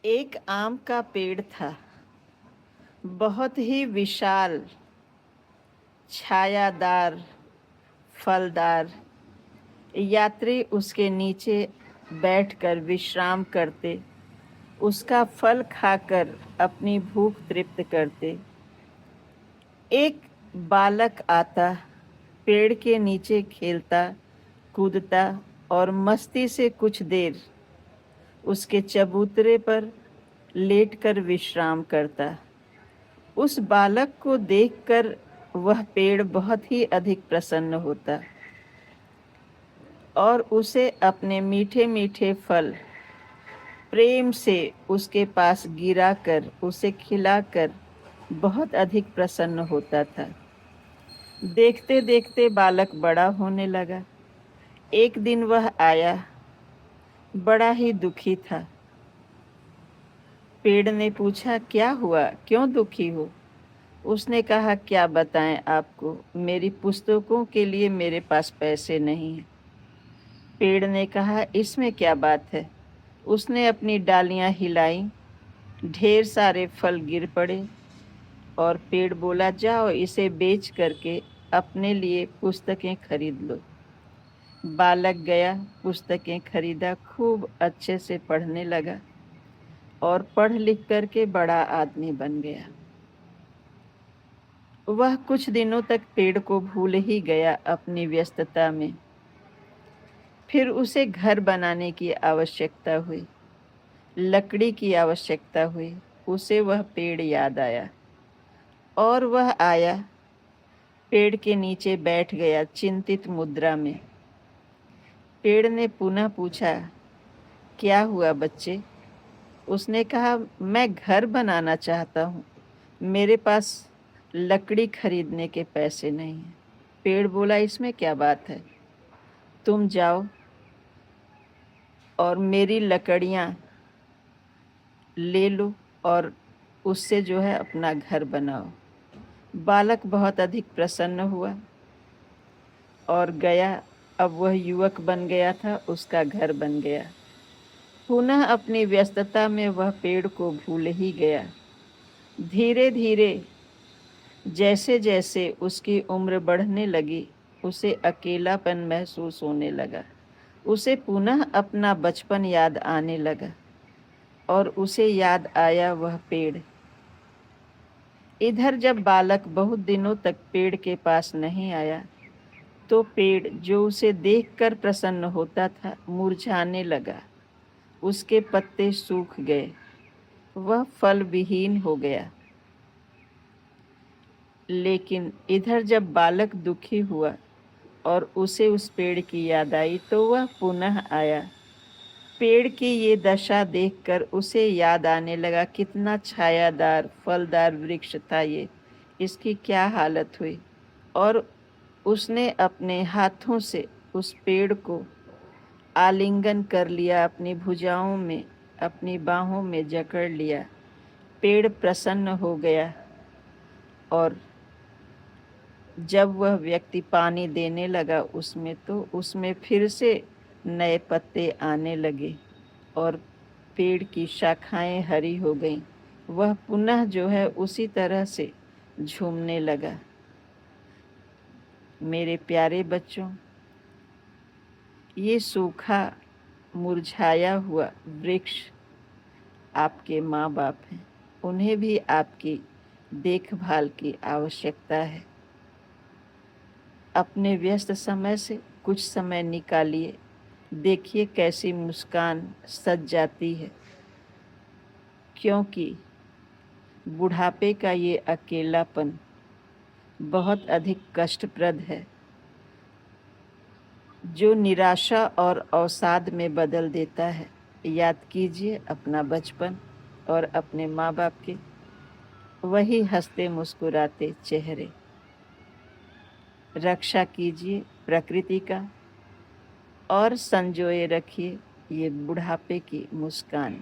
एक आम का पेड़ था, बहुत ही विशाल, छायादार, फलदार। यात्री उसके नीचे बैठकर विश्राम करते, उसका फल खाकर अपनी भूख तृप्त करते। एक बालक आता, पेड़ के नीचे खेलता, कूदता और मस्ती से कुछ देर उसके चबूतरे पर लेटकर विश्राम करता। उस बालक को देखकर वह पेड़ बहुत ही अधिक प्रसन्न होता और उसे अपने मीठे मीठे फल प्रेम से उसके पास गिराकर उसे खिलाकर बहुत अधिक प्रसन्न होता था। देखते देखते बालक बड़ा होने लगा। एक दिन वह आया, बड़ा ही दुखी था। पेड़ ने पूछा, क्या हुआ, क्यों दुखी हो? उसने कहा, क्या बताएं आपको, मेरी पुस्तकों के लिए मेरे पास पैसे नहीं हैं। पेड़ ने कहा, इसमें क्या बात है? उसने अपनी डालियां हिलाई, ढेर सारे फल गिर पड़े और पेड़ बोला, जाओ इसे बेच करके अपने लिए पुस्तकें खरीद लो। बालक गया, पुस्तकें खरीदा, खूब अच्छे से पढ़ने लगा और पढ़ लिख करके बड़ा आदमी बन गया। वह कुछ दिनों तक पेड़ को भूल ही गया अपनी व्यस्तता में। फिर उसे घर बनाने की आवश्यकता हुई, लकड़ी की आवश्यकता हुई। उसे वह पेड़ याद आया और वह आया, पेड़ के नीचे बैठ गया चिंतित मुद्रा में। पेड़ ने पुनः पूछा, क्या हुआ बच्चे? उसने कहा, मैं घर बनाना चाहता हूँ, मेरे पास लकड़ी खरीदने के पैसे नहीं हैं। पेड़ बोला, इसमें क्या बात है, तुम जाओ और मेरी लकड़ियाँ ले लो और उससे जो है अपना घर बनाओ। बालक बहुत अधिक प्रसन्न हुआ और गया। अब वह युवक बन गया था, उसका घर बन गया। पुनः अपनी व्यस्तता में वह पेड़ को भूल ही गया। धीरे धीरे जैसे जैसे उसकी उम्र बढ़ने लगी, उसे अकेलापन महसूस होने लगा। उसे पुनः अपना बचपन याद आने लगा और उसे याद आया वह पेड़। इधर जब बालक बहुत दिनों तक पेड़ के पास नहीं आया, तो पेड़ जो उसे देखकर प्रसन्न होता था, मुरझाने लगा। उसके पत्ते सूख गए, वह फल विहीन हो गया। लेकिन इधर जब बालक दुखी हुआ और उसे उस पेड़ की याद आई, तो वह पुनः आया। पेड़ की ये दशा देखकर उसे याद आने लगा, कितना छायादार फलदार वृक्ष था ये, इसकी क्या हालत हुई। और उसने अपने हाथों से उस पेड़ को आलिंगन कर लिया, अपनी भुजाओं में, अपनी बाहों में जकड़ लिया। पेड़ प्रसन्न हो गया और जब वह व्यक्ति पानी देने लगा उसमें, तो उसमें फिर से नए पत्ते आने लगे और पेड़ की शाखाएं हरी हो गईं। वह पुनः जो है उसी तरह से झूमने लगा। मेरे प्यारे बच्चों, ये सूखा मुरझाया हुआ वृक्ष आपके माँ बाप हैं, उन्हें भी आपकी देखभाल की आवश्यकता है। अपने व्यस्त समय से कुछ समय निकालिए, देखिए कैसी मुस्कान सज जाती है। क्योंकि बुढ़ापे का ये अकेलापन बहुत अधिक कष्टप्रद है, जो निराशा और अवसाद में बदल देता है। याद कीजिए अपना बचपन और अपने माँ बाप के वही हंसते मुस्कुराते चेहरे। रक्षा कीजिए प्रकृति का और संजोए रखिए ये बुढ़ापे की मुस्कान।